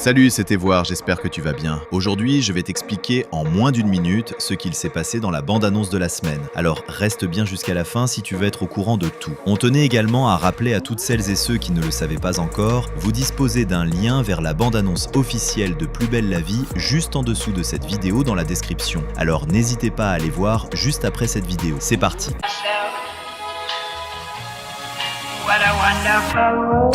Salut, c'était Voir, j'espère que tu vas bien. Aujourd'hui, je vais t'expliquer en moins d'une minute ce qu'il s'est passé dans la bande-annonce de la semaine. Alors reste bien jusqu'à la fin si tu veux être au courant de tout. On tenait également à rappeler à toutes celles et ceux qui ne le savaient pas encore, vous disposez d'un lien vers la bande-annonce officielle de Plus belle la vie juste en dessous de cette vidéo dans la description. Alors n'hésitez pas à aller voir juste après cette vidéo. C'est parti. What a wonderful world.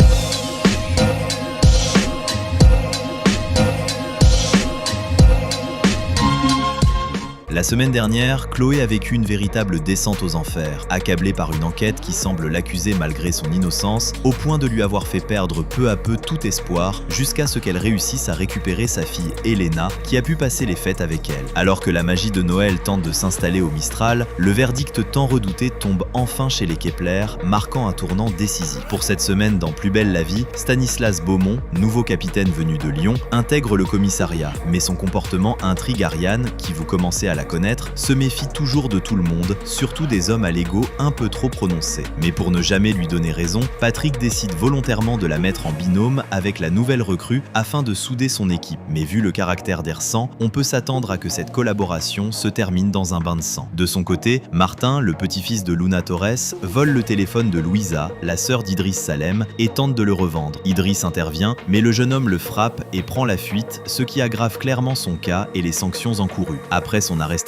La semaine dernière, Chloé a vécu une véritable descente aux enfers, accablée par une enquête qui semble l'accuser malgré son innocence, au point de lui avoir fait perdre peu à peu tout espoir, jusqu'à ce qu'elle réussisse à récupérer sa fille Elena, qui a pu passer les fêtes avec elle. Alors que la magie de Noël tente de s'installer au Mistral, le verdict tant redouté tombe enfin chez les Kepler, marquant un tournant décisif. Pour cette semaine dans Plus belle la vie, Stanislas Beaumont, nouveau capitaine venu de Lyon, intègre le commissariat, mais son comportement intrigue Ariane, qui vous commencez à la connaître, se méfie toujours de tout le monde, surtout des hommes à l'ego un peu trop prononcé. Mais pour ne jamais lui donner raison, Patrick décide volontairement de la mettre en binôme avec la nouvelle recrue afin de souder son équipe. Mais vu le caractère d'Ersan, on peut s'attendre à que cette collaboration se termine dans un bain de sang. De son côté, Martin, le petit-fils de Luna Torres, vole le téléphone de Louisa, la sœur d'Idriss Salem, et tente de le revendre. Idriss intervient, mais le jeune homme le frappe et prend la fuite, ce qui aggrave clairement son cas et les sanctions encourues. Après son arrestation,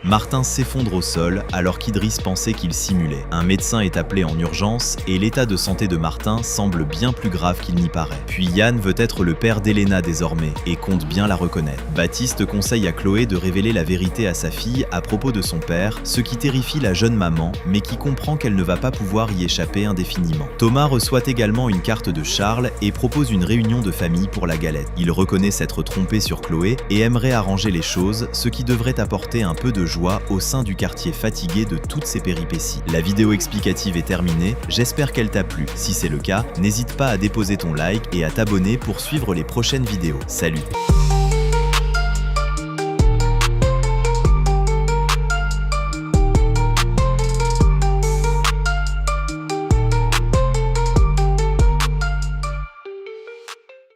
Martin s'effondre au sol alors qu'Idriss pensait qu'il simulait. Un médecin est appelé en urgence et l'état de santé de Martin semble bien plus grave qu'il n'y paraît. Puis Yann veut être le père d'Elena désormais et compte bien la reconnaître. Baptiste conseille à Chloé de révéler la vérité à sa fille à propos de son père, ce qui terrifie la jeune maman, mais qui comprend qu'elle ne va pas pouvoir y échapper indéfiniment. Thomas reçoit également une carte de Charles et propose une réunion de famille pour la galette. Il reconnaît s'être trompé sur Chloé et aimerait arranger les choses, ce qui devrait apporter un peu de joie au sein du quartier fatigué de toutes ces péripéties. La vidéo explicative est terminée, j'espère qu'elle t'a plu. Si c'est le cas, n'hésite pas à déposer ton like et à t'abonner pour suivre les prochaines vidéos. Salut!